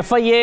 FIA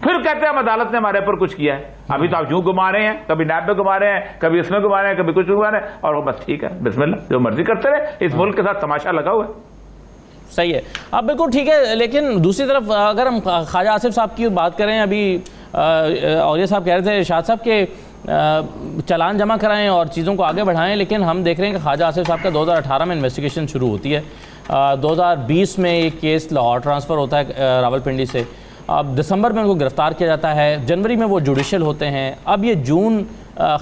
پھر کہتے ہیں ہم عدالت نے ہمارے پر کچھ کیا ہے. ابھی تو آپ یوں گھما رہے ہیں, کبھی نیب میں گھما رہے ہیں, کبھی اس میں گھما رہے ہیں, کبھی کچھ گھما رہے ہیں, اور بس ٹھیک ہے, بسم اللہ, جو مرضی کرتے رہے. اس ملک کے ساتھ تماشا لگا ہوا ہے. صحیح ہے, اب بالکل ٹھیک ہے. لیکن دوسری طرف اگر ہم خواجہ آصف صاحب کی بات کریں, ابھی اور یہ صاحب کہہ رہے تھے ارشاد صاحب کہ چالان جمع کرائیں اور چیزوں کو آگے بڑھائیں, لیکن ہم دیکھ رہے ہیں کہ خواجہ آصف صاحب کا 2018 میں انویسٹیگیشن شروع ہوتی ہے, 2020 میں یہ کیس لاہور ٹرانسفر ہوتا ہے راولپنڈی سے, اب دسمبر میں ان کو گرفتار کیا جاتا ہے, جنوری میں وہ جوڈیشل ہوتے ہیں, اب یہ جون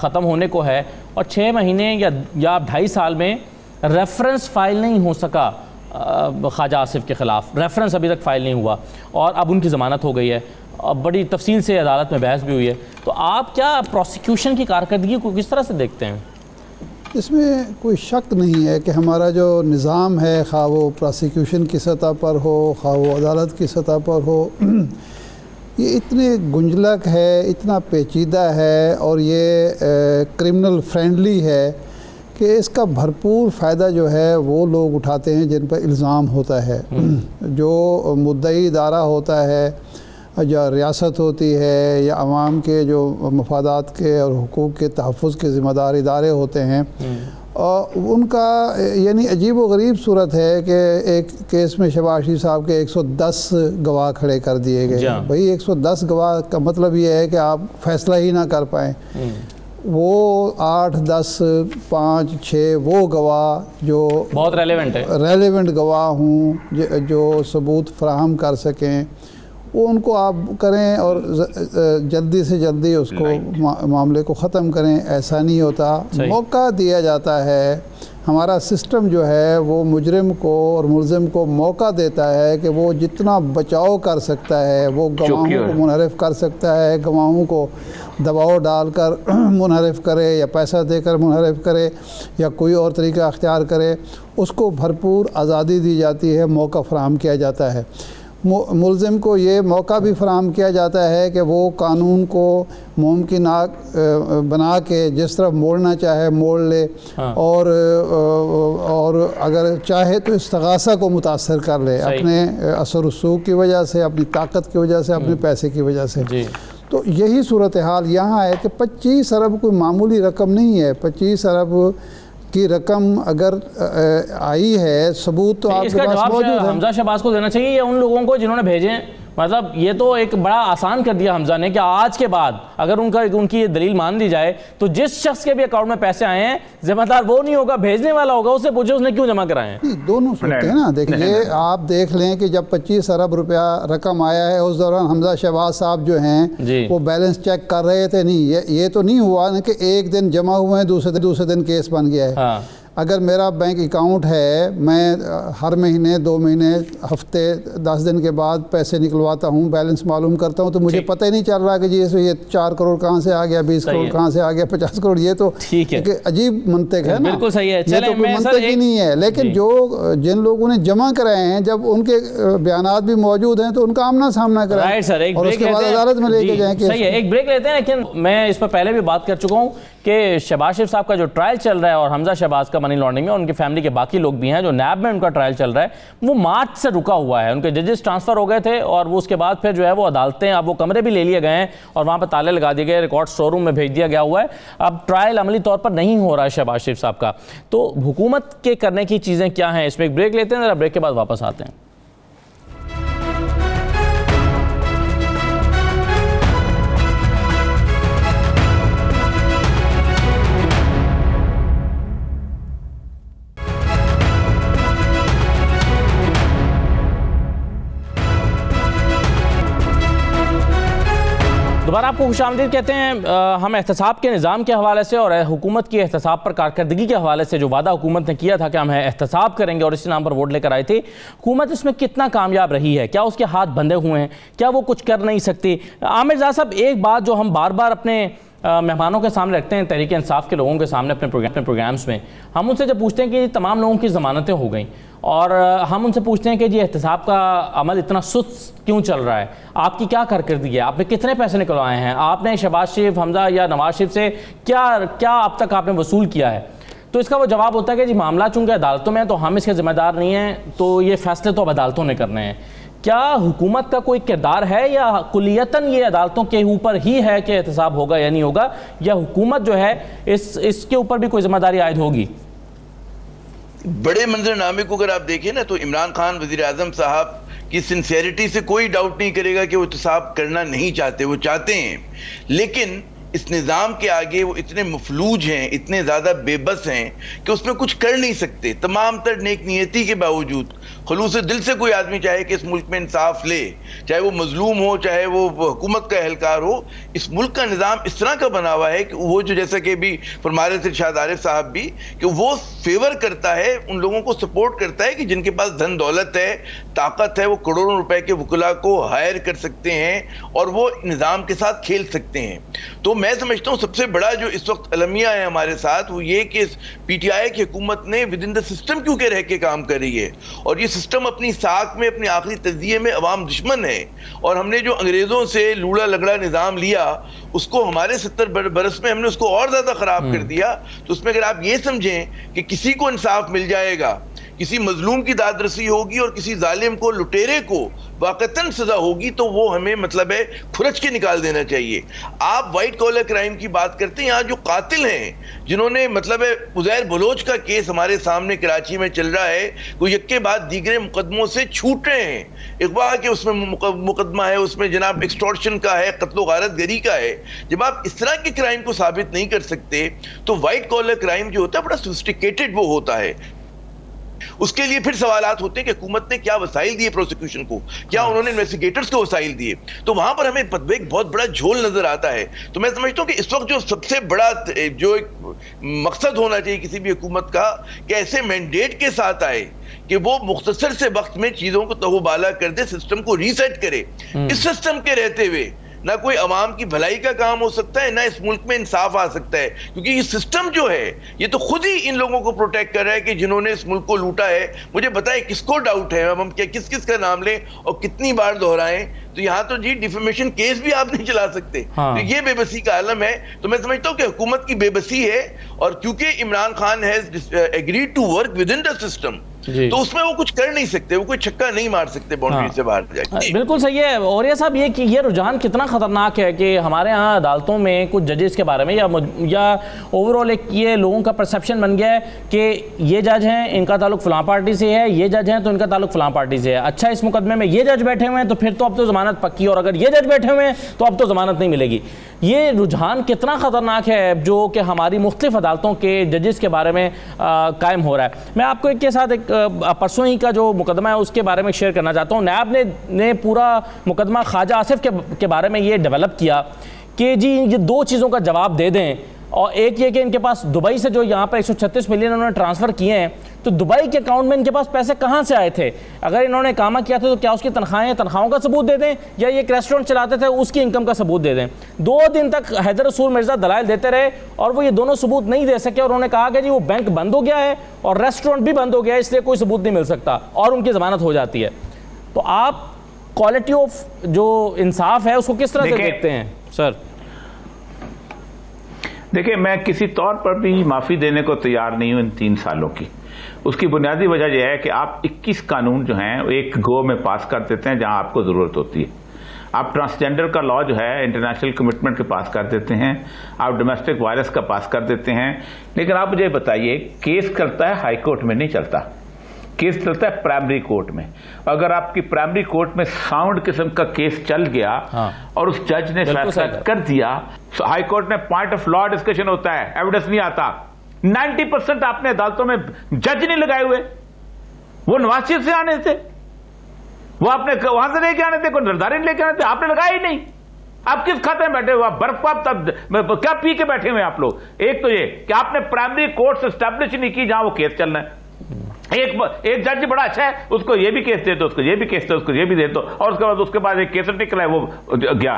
ختم ہونے کو ہے, اور 6 مہینے یا 2.5 سال میں ریفرنس فائل نہیں ہو سکا خواجہ آصف کے خلاف, ریفرنس ابھی تک فائل نہیں ہوا, اور اب ان کی ضمانت ہو گئی ہے. بڑی تفصیل سے عدالت میں بحث بھی ہوئی ہے. تو آپ کیا پروسیکیوشن کی کارکردگی کو کس طرح سے دیکھتے ہیں؟ اس میں کوئی شک نہیں ہے کہ ہمارا جو نظام ہے, خواہ وہ پروسیکیوشن کی سطح پر ہو, خواہ وہ عدالت کی سطح پر ہو, یہ اتنے گنجلک ہے, اتنا پیچیدہ ہے, اور یہ کرمنل فرینڈلی ہے کہ اس کا بھرپور فائدہ جو ہے وہ لوگ اٹھاتے ہیں جن پر الزام ہوتا ہے. جو مدعی ادارہ ہوتا ہے, جو ریاست ہوتی ہے, یا عوام کے جو مفادات کے اور حقوق کے تحفظ کے ذمہ دار ادارے ہوتے ہیں, اور ان کا یعنی عجیب و غریب صورت ہے کہ ایک کیس میں شہباز شریف صاحب کے 110 گواہ کھڑے کر دیے گئے. بھئی 110 گواہ کا مطلب یہ ہے کہ آپ فیصلہ ہی نہ کر پائیں. وہ 8, 10, 5, 6 وہ گواہ جو بہت ریلیونٹ گواہ ہوں, جو ثبوت فراہم کر سکیں, وہ ان کو آپ کریں اور جلدی سے جلدی اس کو معاملے کو ختم کریں. ایسا نہیں ہوتا, موقع دیا جاتا ہے. ہمارا سسٹم جو ہے وہ مجرم کو اور ملزم کو موقع دیتا ہے کہ وہ جتنا بچاؤ کر سکتا ہے وہ گواہوں کو منحرف کر سکتا ہے, گواہوں کو دباؤ ڈال کر منحرف کرے, یا پیسہ دے کر منحرف کرے, یا کوئی اور طریقہ اختیار کرے. اس کو بھرپور آزادی دی جاتی ہے, موقع فراہم کیا جاتا ہے. ملزم کو یہ موقع بھی فراہم کیا جاتا ہے کہ وہ قانون کو ممکنات بنا کے جس طرف موڑنا چاہے موڑ لے, اور اگر چاہے تو استغاثہ کو متاثر کر لے اپنے اثر رسوخ کی وجہ سے, اپنی طاقت کی وجہ سے, اپنے پیسے کی وجہ سے. تو یہی صورتحال یہاں ہے کہ 25 ارب کوئی معمولی رقم نہیں ہے. 25 ارب کی رقم اگر آئی ہے, ثبوت تو آپ کے پاس موجود ہے. حمزہ شہباز کو دینا چاہیے یا ان لوگوں کو جنہوں نے بھیجے ہیں؟ مطلب یہ تو ایک بڑا آسان کر دیا حمزہ نے کہ آج کے بعد اگر ان کی یہ دلیل مان لی جائے تو جس شخص کے بھی اکاؤنٹ میں پیسے آئے ہیں ذمہ دار وہ نہیں ہوگا, بھیجنے والا ہوگا. اس سے پوچھو اس نے کیوں جمع کرائے ہیں. دونوں صورتیں ہیں نا. دیکھیے آپ دیکھ لیں کہ جب 25 ارب روپیہ رقم آیا ہے, اس دوران حمزہ شہباز صاحب جو ہیں وہ بیلنس چیک کر رہے تھے. نہیں, یہ تو نہیں ہوا نا کہ ایک دن جمع ہوئے ہیں, دوسرے دن کیس بن گیا ہے. اگر میرا بینک اکاؤنٹ ہے, میں ہر مہینے 2 مہینے ہفتے 10 دن کے بعد پیسے نکلواتا ہوں, بیلنس معلوم کرتا ہوں, تو مجھے پتہ ہی نہیں چل رہا کہ جی یہ 4 کروڑ کہاں سے آ گیا, 20 کروڑ کہاں سے آ گیا, 50 کروڑ. یہ تو ایک عجیب منطق ہے نا. بالکل صحیح ہے, یہ تو کوئی منطق ہی نہیں ہے. لیکن جن لوگوں نے جمع کرائے ہیں, جب ان کے بیانات بھی موجود ہیں تو ان کا آمنا سامنا کرائیں اور اس کے بعد عدالت میں لے کے جائیں. صحیح ہے, ایک بریک لیتے ہیں. لیکن میں اس پر پہلے بھی بات کر چکا ہوں کہ شہباز شریف صاحب کا جو ٹرائل چل رہا ہے, اور حمزہ شہباز کا منی لانڈرنگ میں, اور ان کی فیملی کے باقی لوگ بھی ہیں جو نیب میں ان کا ٹرائل چل رہا ہے, وہ مارچ سے رکا ہوا ہے. ان کے ججز ٹرانسفر ہو گئے تھے, اور وہ اس کے بعد پھر جو ہے وہ عدالتیں, اب وہ کمرے بھی لے لیے گئے ہیں اور وہاں پہ تالے لگا دیے گئے, ریکارڈ اسٹور روم میں بھیج دیا گیا ہوا ہے. اب ٹرائل عملی طور پر نہیں ہو رہا ہے شہباز شریف صاحب کا. تو حکومت کے کرنے کی چیزیں کیا ہیں, اس میں ایک بریک لیتے ہیں, ذرا بریک کے بعد واپس آتے ہیں. دوبارہ آپ کو خوش آمدید کہتے ہیں. ہم احتساب کے نظام کے حوالے سے اور حکومت کی احتساب پر کارکردگی کے حوالے سے جو وعدہ حکومت نے کیا تھا کہ ہم احتساب کریں گے اور اسی نام پر ووٹ لے کر آئے تھے, حکومت اس میں کتنا کامیاب رہی ہے؟ کیا اس کے ہاتھ بندھے ہوئے ہیں؟ کیا وہ کچھ کر نہیں سکتی؟ عامر رضا صاحب, ایک بات جو ہم بار بار اپنے مہمانوں کے سامنے رکھتے ہیں, تحریک انصاف کے لوگوں کے سامنے اپنے پروگرامز میں, ہم ان سے جب پوچھتے ہیں کہ تمام لوگوں کی ضمانتیں ہو گئیں, اور ہم ان سے پوچھتے ہیں کہ جی احتساب کا عمل اتنا سست کیوں چل رہا ہے, آپ کی کیا کارکردگی ہے, آپ نے کتنے پیسے نکلوائے ہیں, آپ نے شہباز شریف, حمزہ یا نواز شریف سے کیا اب تک آپ نے وصول کیا ہے؟ تو اس کا وہ جواب ہوتا ہے کہ جی معاملہ چونکہ عدالتوں میں ہے تو ہم اس کے ذمہ دار نہیں ہیں, تو یہ فیصلے تو اب عدالتوں نے کرنے ہیں. کیا حکومت کا کوئی کردار ہے یا کلیتاً یہ عدالتوں کے اوپر ہی ہے کہ احتساب ہوگا یا نہیں ہوگا، یا حکومت جو ہے اس کے اوپر بھی کوئی ذمہ داری عائد ہوگی؟ بڑے منظر نامے کو اگر آپ دیکھیں نا تو عمران خان وزیر اعظم صاحب کی سنسیئرٹی سے کوئی ڈاؤٹ نہیں کرے گا کہ وہ احتساب کرنا نہیں چاہتے، وہ چاہتے ہیں، لیکن اس نظام کے آگے وہ اتنے مفلوج ہیں، اتنے زیادہ بے بس ہیں کہ اس میں کچھ کر نہیں سکتے۔ تمام تر نیک نیتی کے باوجود خلوص دل سے کوئی آدمی چاہے کہ اس ملک میں انصاف لے، چاہے وہ مظلوم ہو، چاہے وہ حکومت کا اہلکار ہو، اس ملک کا نظام اس طرح کا بنا ہوا ہے کہ وہ جو جیسا کہ بھی فرما رہے تھے ارشاد عارف صاحب بھی، کہ وہ فیور کرتا ہے، ان لوگوں کو سپورٹ کرتا ہے کہ جن کے پاس دھن دولت ہے، طاقت ہے، وہ کروڑوں روپے کے وکلا کو ہائر کر سکتے ہیں اور وہ نظام کے ساتھ کھیل سکتے ہیں۔ تو میں سمجھتا ہوں سب سے بڑا جو اس وقت المیہ ہے ہمارے ساتھ وہ یہ کہ پی ٹی آئی کی حکومت نے ود ان دا سسٹم کیوں کہ رہ کے کام کر رہی ہے، اور یہ سسٹم اپنی ساکھ میں، اپنی آخری تجزیے میں عوام دشمن ہے، اور ہم نے جو انگریزوں سے لوڑا لگڑا نظام لیا اس کو ہمارے 70 برس میں ہم نے اس کو اور زیادہ خراب کر دیا۔ تو اس میں اگر آپ یہ سمجھیں کہ کسی کو انصاف مل جائے گا، کسی مظلوم کی داد رسی ہوگی اور کسی ظالم کو، لٹیرے کو واقعتاً سزا ہوگی، تو وہ ہمیں مطلب ہے کھرچ کے نکال دینا چاہیے۔ آپ وائٹ کالر کرائم کی بات کرتے ہیں، یہاں جو قاتل ہیں جنہوں نے مطلب ہے عزیر بلوچ کا کیس ہمارے سامنے کراچی میں چل رہا ہے، وہ یک کے بعد دیگرے مقدموں سے چھوٹ رہے ہیں۔ اقبال کے اس میں مقدمہ ہے، اس میں جناب ایکسٹورشن کا ہے، قتل و غارت گری کا ہے۔ جب آپ اس طرح کے کرائم کو ثابت نہیں کر سکتے تو وائٹ کالر کرائم جو ہوتا ہے بڑا سوفسٹیکیٹڈ وہ ہوتا ہے۔ اس کے لیے پھر سوالات ہوتے ہیں کہ حکومت نے کیا وسائل دیے پروسیکیوشن کو، کیا انہوں نے انویسٹیگیٹرز کو وسائل دیے، تو وہاں پر ہمیں ایک بہت بڑا جھول نظر آتا ہے۔ تو میں سمجھتا ہوں کہ اس وقت جو سب سے بڑا جو ایک مقصد ہونا چاہیے کسی بھی حکومت کا کہ ایسے مینڈیٹ کے ساتھ آئے کہ وہ مختصر سے وقت میں چیزوں کو تہو بالا کر دے، سسٹم کو ریسیٹ کرے۔ اس سسٹم کے رہتے ہوئے نہ کوئی عوام کی بھلائی کا کام ہو سکتا ہے، نہ اس ملک میں انصاف آ سکتا ہے، کیونکہ یہ سسٹم جو ہے یہ تو خود ہی ان لوگوں کو پروٹیکٹ کر رہا ہے کہ جنہوں نے اس ملک کو لوٹا ہے۔ مجھے بتائیں کس کو ڈاؤٹ ہے، ہم کس کس کا نام لیں اور کتنی بار دہرائیں؟ تو یہاں تو جی ڈیفیمیشن کیس بھی آپ نہیں چلا سکتے۔ تو یہ بے بسی کا عالم ہے۔ تو میں سمجھتا ہوں کہ حکومت کی بے بسی ہے، اور کیونکہ Imran Khan has agreed to work with in the system, تو اس میں وہ کچھ کر نہیں سکتے، وہ کوئی چھکا نہیں مار سکتے باؤنڈری سے باہر جا کے۔ بالکل صحیح ہے۔ اور یہ صاحب یہ رجحان کتنا خطرناک ہے کہ ہمارے ہاں عدالتوں میں کچھ ججز کے بارے میں یا اوور آل ایک یہ لوگوں کا پرسیپشن بن گیا ہے کہ یہ جج ہیں ان کا تعلق فلاں پارٹی سے ہے، یہ جج ہیں تو ان کا تعلق فلاں پارٹی سے ہے، اچھا اس مقدمے میں یہ جج بیٹھے ہوئے ہیں تو پھر تو اب تو ضمانت پکی، اور اگر یہ جج بیٹھے ہوئے ہیں تو اب تو ضمانت نہیں ملے گی۔ یہ رجحان کتنا خطرناک ہے جو کہ ہماری مختلف عدالتوں کے ججز کے بارے میں قائم ہو رہا ہے۔ میں آپ کو ایک کے ساتھ ایک پرسوں ہی کا جو مقدمہ ہے اس کے بارے میں شیئر کرنا چاہتا ہوں۔ نیب نے پورا مقدمہ خواجہ آصف کے بارے میں یہ ڈیولپ کیا کہ جی یہ دو چیزوں کا جواب دے دیں، اور ایک یہ کہ ان کے پاس دبئی سے جو یہاں پر 136 ملین انہوں نے ٹرانسفر کیے ہیں، تو دبئی کے اکاؤنٹ میں ان کے پاس پیسے کہاں سے آئے تھے؟ اگر انہوں نے اقامہ کیا تھا تو کیا اس کی تنخواہوں کا ثبوت دے دیں، یا یہ ایک ریسٹورنٹ چلاتے تھے اس کی انکم کا ثبوت دے دیں۔ 2 دن تک حیدر رسول مرزا دلائل دیتے رہے اور وہ یہ دونوں ثبوت نہیں دے سکے، اور انہوں نے کہا کہ جی وہ بینک بند ہو گیا ہے اور ریسٹورنٹ بھی بند ہو گیا ہے، اس لیے کوئی ثبوت نہیں مل سکتا، اور ان کی ضمانت ہو جاتی ہے۔ تو آپ کوالٹی آف جو انصاف ہے اس کو کس طرح سے دیکھتے ہیں سر؟ دیکھیں میں کسی طور پر بھی معافی دینے کو تیار نہیں ہوں ان 3 سالوں کی۔ اس کی بنیادی وجہ یہ ہے کہ آپ 21 قانون جو ہیں ایک گو میں پاس کر دیتے ہیں جہاں آپ کو ضرورت ہوتی ہے۔ آپ ٹرانسجینڈر کا لا جو ہے انٹرنیشنل کمٹمنٹ کے پاس کر دیتے ہیں، آپ ڈومیسٹک وائلنس کا پاس کر دیتے ہیں، لیکن آپ مجھے بتائیے کیس چلتا ہے ہائی کورٹ میں نہیں چلتا، کیس چلتا ہے پرائمری کورٹ میں۔ اگر آپ کی پرائمری کورٹ میں ساؤنڈ قسم کا کیس چل گیا اور اس جج نے فیصلہ کر دیا، ہائی کورٹ میں پوائنٹ آف لا ڈسکشن ہوتا ہے، ایویڈنس نہیں آتا۔ 90% آپ نے عدالتوں میں جج نہیں لگائے ہوئے، وہ نواز شریف سے آنے تھے، وہ آپ نے وہاں سے لے کے آنے تھے، کوئی نرداری لے کے آنے تھے، آپ نے لگایا ہی نہیں۔ آپ کس کھاتے میں بیٹھے ہوئے، آپ برف کو کیا پی کے بیٹھے ہوئے آپ لوگ؟ ایک تو یہ کہ آپ نے پرائمری کورٹ اسٹیبلش نہیں کی جہاں وہ کیس چلنا ہے۔ ایک جج بڑا اچھا ہے، اس کو یہ بھی کیس دے دو، اس کو یہ بھی کیس دو، اس کو یہ بھی دے دو، اور اس کے بعد ایک کیس نکلا ہے وہ گیا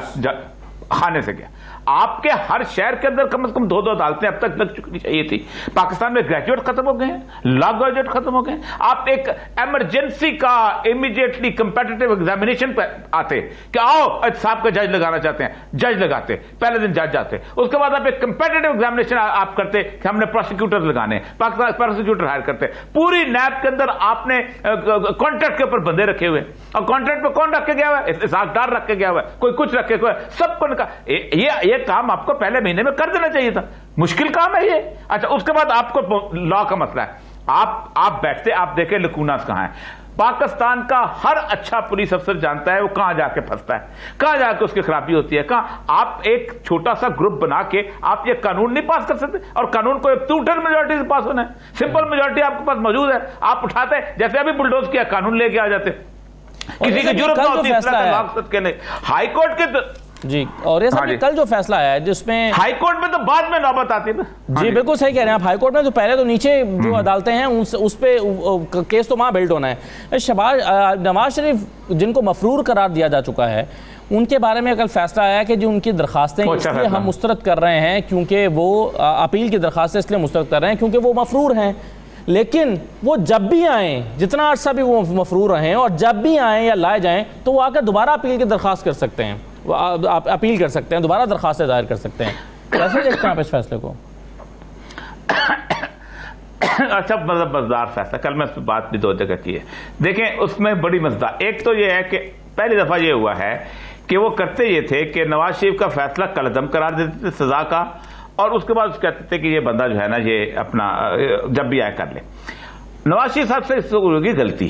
خانے سے گیا۔ آپ کے ہر شہر کے اندر کم از کم 2 عدالتیں اب تک لگ چکنی چاہیے تھی. پاکستان میں گریجویٹ ختم ہو گئے ہیں, لا گریجویٹ ختم ہو گئے ہیں. آپ ایک ایمرجنسی کا امیڈیٹلی کمپیٹیٹو ایگزامینیشن پہ آتے کہ آؤ احتساب کا جج لگانا چاہتے ہیں, جج لگاتے, پہلے دن جج جاتے, اس کے بعد آپ ایک کمپیٹیٹو ایگزامینیشن آپ کرتے کہ ہم نے پروسیکیوٹر لگانے, پاکستان پروسیکیوٹر ہائر کرتے. پوری نیب کے اندر آپ نے کانٹریکٹ کے اوپر بندے رکھے ہوئے, اور کانٹریکٹ پہ کون رکھ کے گیا ہوا ہے؟ اسحاق رکھ کے گیا ہوا ہے, کوئی کچھ رکھ کے, کوئی سب کو یہ کام آپ کو پہلے مہینے میں کر دینا چاہیے تھا. مشکل کام ہے یہ. اچھا, اس کے بعد آپ کو لا کا مسئلہ ہے. آپ بیٹھتے, آپ دیکھیں لکوناس کہاں ہے. پاکستان کا ہر اچھا پولیس افسر جانتا ہے وہ کہاں جا کے پھنستا ہے, کہاں جا کے اس کی خرابی ہوتی ہے. کہاں آپ ایک چھوٹا سا گروپ بنا کے آپ یہ قانون نہیں پاس کر سکتے, اور قانون کو ایک 2/3 میجورٹی سے پاس ہونا ہے. سمپل میجورٹی آپ کے پاس موجود ہے, آپ اٹھاتے جیسے ابھی بلڈوز کیا قانون لے کے آ جاتے. کسی کی ضرورت نہ ہوتی اس کے لیے. ہائی کورٹ کے جی, اور یہ سب کل جو فیصلہ آیا ہے جس میں ہائی کورٹ میں تو بعد میں نوبت آتی ہے. جی بالکل صحیح کہہ رہے ہیں آپ. ہائی کورٹ میں تو پہلے تو نیچے جو عدالتیں ہیں اس پہ کیس تو وہاں بلڈ ہونا ہے. نواز شریف جن کو مفرور قرار دیا جا چکا ہے, ان کے بارے میں کل فیصلہ آیا کہ جو ان کی درخواستیں اس لیے ہم مسترد کر رہے ہیں کیونکہ وہ اپیل کی درخواستیں اس لیے مسترد کر رہے ہیں کیونکہ وہ مفرور ہیں. لیکن وہ جب بھی آئیں, جتنا عرصہ بھی وہ مفرور رہیں, اور جب بھی آئیں یا لائے جائیں تو وہ آ کر دوبارہ اپیل کی درخواست کر سکتے ہیں, اپیل کر سکتے ہیں, دوبارہ درخواستیں دائر کر سکتے ہیں. کیسے دیکھتے ہیں آپ اس فیصلے کو؟ اچھا, مزدار فیصلہ. کل میں اس پہ بات بھی 2 جگہ کی ہے. دیکھیں اس میں بڑی مزدار, ایک تو یہ ہے کہ پہلی دفعہ یہ ہوا ہے کہ وہ کرتے یہ تھے کہ نواز شریف کا فیصلہ کالعدم قرار دیتے تھے سزا کا, اور اس کے بعد کہتے تھے کہ یہ بندہ جو ہے نا یہ اپنا جب بھی آئے کر لے. نواز شریف صاحب سے اس کو ہوگی غلطی.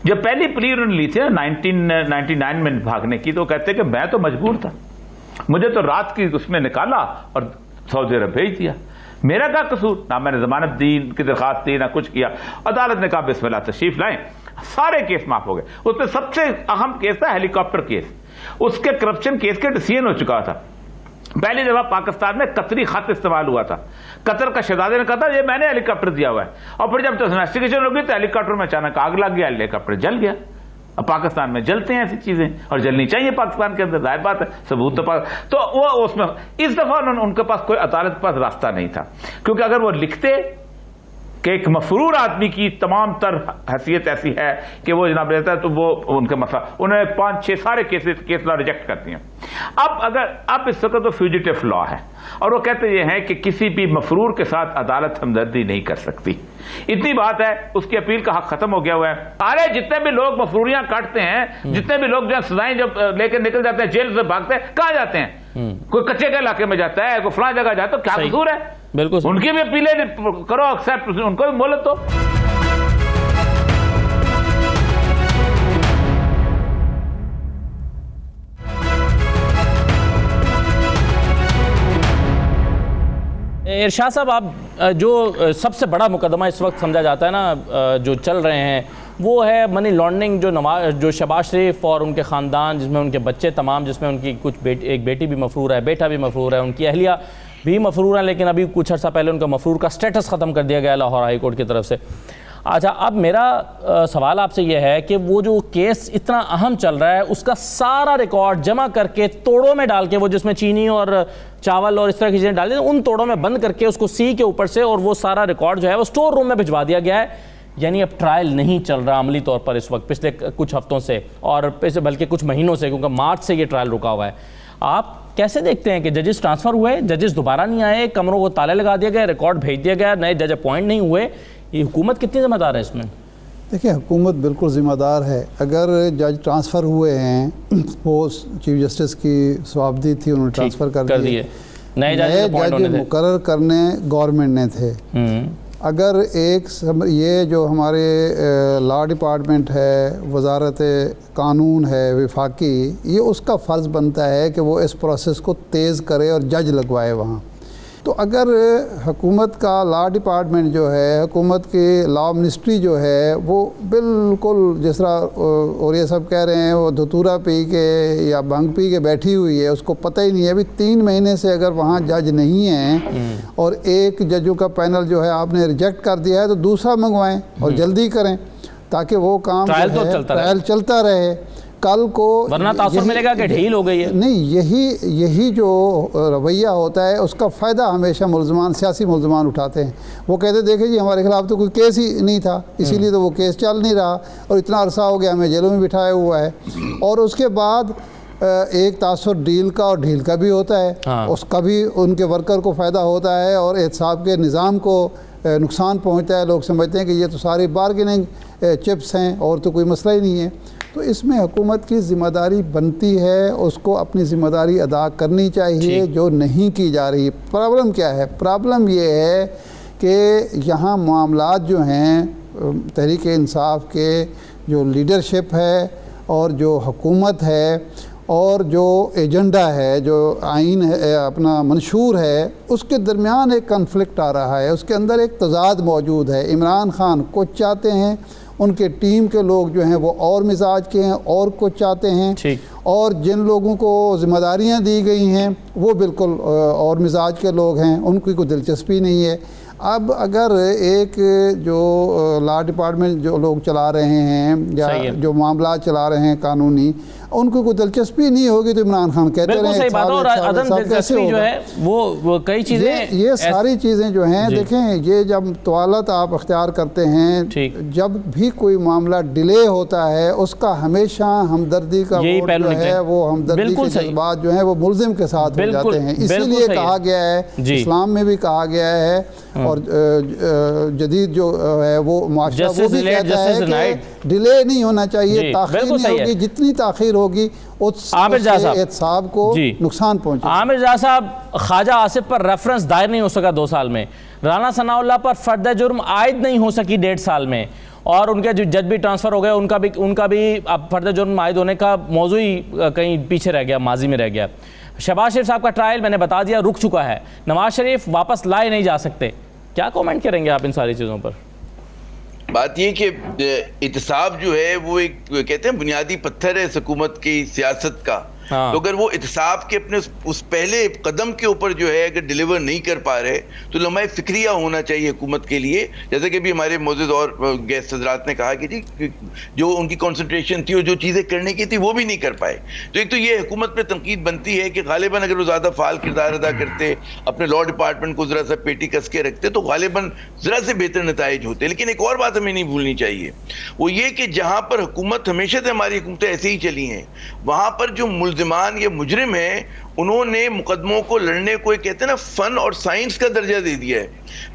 جب پہلی پلی انہوں نے لی تھی 1999 میں بھاگنے کی, تو کہتے کہ میں تو مجبور تھا, مجھے تو رات کی اس میں نکالا اور سعودی عرب بھیج دیا, میرا کیا قصور, نہ میں نے ضمانت دی, ان کی درخواست دی, نہ کچھ کیا. عدالت نے کہا بسم اللہ تشریف لائیں, سارے کیس معاف ہو گئے. اس میں سب سے اہم کیس تھا ہیلی کاپٹر کیس. اس کے کرپشن کیس کے ڈیسیژن ہو چکا تھا. پہلی دفعہ پاکستان میں قطری خط استعمال ہوا تھا. قطر کا شہزادے نے کہا تھا یہ میں نے ہیلی کاپٹر دیا ہوا ہے, اور پھر جب انویسٹیگیشن ہو گئی تو ہیلی کاپٹر میں اچانک آگ لگ گیا, ہیلی کاپٹر جل گیا. اب پاکستان میں جلتے ہیں ایسی چیزیں, اور جلنی چاہیے پاکستان کے اندر, ظاہر بات ہے, ثبوت تو وہ اس میں اس دفعہ ان کے پاس کوئی عدالت کے پاس راستہ نہیں تھا, کیونکہ اگر وہ لکھتے کہ ایک مفرور آدمی کی تمام تر حیثیت ایسی ہے کہ وہ جناب رہتا ہے, تو وہ ان کا مسئلہ, انہوں نے 5-6 سارے کیس لا ریجیکٹ کر دیے. اب اس وقت تو فیوجیٹو لا ہے, اور وہ کہتے یہ ہیں کہ کسی بھی مفرور کے ساتھ عدالت ہمدردی نہیں کر سکتی. اتنی بات ہے, اس کی اپیل کا حق ختم ہو گیا ہوا ہے. سارے جتنے بھی لوگ مفروریاں کاٹتے ہیں, جتنے بھی لوگ جو سزائیں جب لے کے نکل جاتے ہیں جیل سے بھاگتے ہیں, کہاں جاتے ہیں؟ کوئی کچے کے علاقے میں جاتا ہے, کوئی فلاں جگہ جاتا ہے, کیا قصور ہے؟ بالکل ان کی بھی اپیلیں کرو, ایکسپٹ, ان کو بھی مہلت دو. ارشاد صاحب, آپ جو سب سے بڑا مقدمہ اس وقت سمجھا جاتا ہے نا جو چل رہے ہیں, وہ ہے منی لانڈرنگ, جو شہباز شریف اور ان کے خاندان, جس میں ان کے بچے تمام, جس میں ان کی ایک بیٹی بھی مفرور ہے, بیٹا بھی مفرور ہے, ان کی اہلیہ بھی مفرور ہیں, لیکن ابھی کچھ عرصہ پہلے ان کا مفرور کا سٹیٹس ختم کر دیا گیا لاہور ہائی کورٹ کی طرف سے. اچھا, اب میرا سوال آپ سے یہ ہے کہ وہ جو کیس اتنا اہم چل رہا ہے, اس کا سارا ریکارڈ جمع کر کے توڑوں میں ڈال کے, وہ جس میں چینی اور چاول اور اس طرح کی چیزیں ڈال دی, ان توڑوں میں بند کر کے اس کو سی کے اوپر سے, اور وہ سارا ریکارڈ جو ہے وہ سٹور روم میں بھجوا دیا گیا ہے. یعنی اب ٹرائل نہیں چل رہا عملی طور پر اس وقت, پچھلے کچھ ہفتوں سے, اور بلکہ کچھ مہینوں سے, کیونکہ مارچ سے یہ ٹرائل رکا ہوا ہے. آپ کیسے دیکھتے ہیں کہ ججز ٹرانسفر ہوئے, ججز دوبارہ نہیں آئے, کمروں کو تالے لگا دیا گیا, ریکارڈ بھیج دیا گیا, نئے جج اپوائنٹ نہیں ہوئے, یہ حکومت کتنی ذمہ دار ہے اس میں؟ دیکھیں, حکومت بالکل ذمہ دار ہے. اگر جج ٹرانسفر ہوئے ہیں, وہ چیف جسٹس کی ثوابدید تھی, انہوں نے ٹرانسفر کر دیے, نئے جج مقرر کرنے گورنمنٹ نے تھے. اگر یہ جو ہمارے لا ڈپارٹمنٹ ہے, وزارت قانون ہے وفاقی, یہ اس کا فرض بنتا ہے کہ وہ اس پروسیس کو تیز کرے اور جج لگوائے وہاں. تو اگر حکومت کا لا ڈپارٹمنٹ جو ہے, حکومت کی لا منسٹری جو ہے, وہ بالکل جس طرح اور یہ سب کہہ رہے ہیں وہ دھتورا پی کے یا بھنگ پی کے بیٹھی ہوئی ہے, اس کو پتہ ہی نہیں ہے. ابھی 3 مہینے سے اگر وہاں جج نہیں ہیں اور ایک ججوں کا پینل جو ہے آپ نے ریجیکٹ کر دیا ہے, تو دوسرا منگوائیں اور جلدی کریں تاکہ وہ کام ٹرائل چلتا رہے. کل کو ورنہ تاثر ملے گا کہ ڈھیل ہو گئی ہے. نہیں، یہی جو رویہ ہوتا ہے اس کا فائدہ ہمیشہ ملزمان، سیاسی ملزمان اٹھاتے ہیں. وہ کہتے دیکھیں جی ہمارے خلاف تو کوئی کیس ہی نہیں تھا، اسی لیے تو وہ کیس چل نہیں رہا اور اتنا عرصہ ہو گیا ہمیں جیلوں میں بٹھایا ہوا ہے. اور اس کے بعد ایک تاثر ڈیل کا اور ڈھیل کا بھی ہوتا ہے، اس کا بھی ان کے ورکر کو فائدہ ہوتا ہے اور احتساب کے نظام کو نقصان پہنچتا ہے. لوگ سمجھتے ہیں کہ یہ تو ساری بارگیننگ چپس ہیں اور تو کوئی مسئلہ ہی نہیں ہے. تو اس میں حکومت کی ذمہ داری بنتی ہے، اس کو اپنی ذمہ داری ادا کرنی چاہیے جو نہیں کی جا رہی. پرابلم کیا ہے؟ پرابلم یہ ہے کہ یہاں معاملات جو ہیں تحریک انصاف کے جو لیڈرشپ ہے اور جو حکومت ہے اور جو ایجنڈا ہے، جو آئین ہے اپنا منشور ہے، اس کے درمیان ایک کنفلکٹ آ رہا ہے، اس کے اندر ایک تضاد موجود ہے. عمران خان کچھ چاہتے ہیں، ان کے ٹیم کے لوگ جو ہیں وہ اور مزاج کے ہیں اور کچھ چاہتے ہیں، اور جن لوگوں کو ذمہ داریاں دی گئی ہیں وہ بالکل اور مزاج کے لوگ ہیں، ان کی کوئی دلچسپی نہیں ہے. اب اگر ایک جو لا ڈپارٹمنٹ جو لوگ چلا رہے ہیں یا جو معاملات چلا رہے ہیں قانونی، ان کو کوئی دلچسپی نہیں ہوگی تو عمران خان کہتے رہے بالکل صحیح بات ہے. اور عدم دلچسپی جو ہے وہ کئی چیزیں، یہ ساری چیزیں جو ہیں دیکھیں، یہ جب طوالت آپ اختیار کرتے ہیں، جب بھی کوئی معاملہ ڈیلے ہوتا ہے اس کا ہمیشہ ہمدردی کا موڈ جو ہے وہ ہمدردی کے جذبات جو ہیں وہ ملزم کے ساتھ ہو جاتے ہیں. اسی لیے کہا گیا ہے، اسلام میں بھی کہا گیا ہے اور جدید جو ہے وہ معاشرہ وہ بھی کہتا ہے کہ ڈیلے نہیں ہونا چاہیے، تاخیر نہیں ہوگی، جتنی تاخیر ہوگی عامر جہاں صاحب احتساب کو نقصان پہنچے. عامر جہاں صاحب، خواجہ آصف پر ریفرنس دائر نہیں ہو سکا 2 سال میں، رانا ثناء اللہ پر فرد جرم عائد نہیں ہو سکی 1.5 سال میں، اور ان کے جو جج بھی ٹرانسفر ہو گئے ان کا بھی اب فرد جرم عائد ہونے کا موضوع ہی کہیں پیچھے رہ گیا، ماضی میں رہ گیا. شہباز شریف صاحب کا ٹرائل میں نے بتا دیا رک چکا ہے، نواز شریف واپس لائے نہیں جا سکتے. کیا کومنٹ کریں گے آپ ان ساری چیزوں پر؟ بات یہ کہ احتساب جو ہے وہ ایک کہتے ہیں بنیادی پتھر ہے حکومت کی سیاست کا. تو اگر وہ احتساب کے اپنے اس پہلے قدم کے اوپر جو ہے اگر ڈیلیور نہیں کر پا رہے تو لمحہ فکریہ ہونا چاہیے حکومت کے لیے. جیسے کہ بھی ہمارے معزز اور گیسٹ حضرات نے کہا کہ جی جو ان کی کنسنٹریشن تھی اور جو چیزیں کرنے کی تھی وہ بھی نہیں کر پائے. تو ایک تو یہ حکومت پہ تنقید بنتی ہے کہ غالباً اگر وہ زیادہ فعال کردار ادا کرتے، اپنے لا ڈپارٹمنٹ کو ذرا سا پیٹی کس کے رکھتے تو غالباً ذرا سے بہتر نتائج ہوتے. لیکن ایک اور بات ہمیں نہیں بھولنی چاہیے، وہ یہ کہ جہاں پر حکومت ہمیشہ سے ہماری حکومتیں ایسے ہی چلی ہیں، وہاں پر جو ملزمان یا مجرم ہیں انہوں نے مقدموں کو لڑنے کو کہتے ہیں نا فن اور سائنس کا درجہ دے دیا ہے.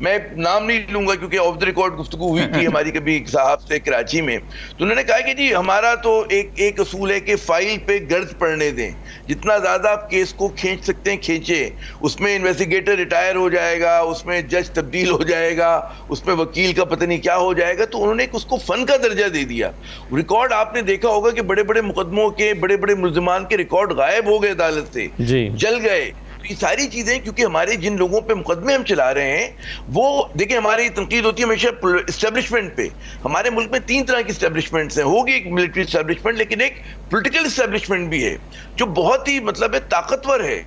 میں نام نہیں لوں گا کیونکہ آف دا ریکارڈ گفتگو ہوئی تھی ہماری کبھی ایک صاحب سے کراچی میں، تو انہوں نے کہا کہ جی ہمارا تو ایک اصول ہے کہ فائل پہ گرد پڑنے دیں، جتنا زیادہ آپ کیس کو کھینچ سکتے ہیں کھینچے. اس میں انویسٹیگیٹر ریٹائر ہو جائے گا، اس میں جج تبدیل ہو جائے گا، اس میں وکیل کا پتہ نہیں کیا ہو جائے گا. تو انہوں نے اس کو فن کا درجہ دے دیا. ریکارڈ آپ نے دیکھا ہوگا کہ بڑے بڑے مقدموں کے بڑے بڑے ملزمان کے ریکارڈ غائب ہو گئے عدالت سے، جل گئے. یہ ساری چیزیں کیونکہ ہمارے جن لوگوں پہ مقدمے ہم چلا رہے ہیں وہ دیکھیں، ہماری تنقید ہوتی ہے ہمیشہ اسٹیبلشمنٹ پہ. ہمارے ملک میں 3 طرح کی اسٹیبلشمنٹس ہیں. ہوگی ایک ملٹری اسٹیبلشمنٹ، لیکن ایک پولیٹیکل اسٹیبلشمنٹ بھی ہے جو بہت ہی مطلب ہے طاقتور ہے،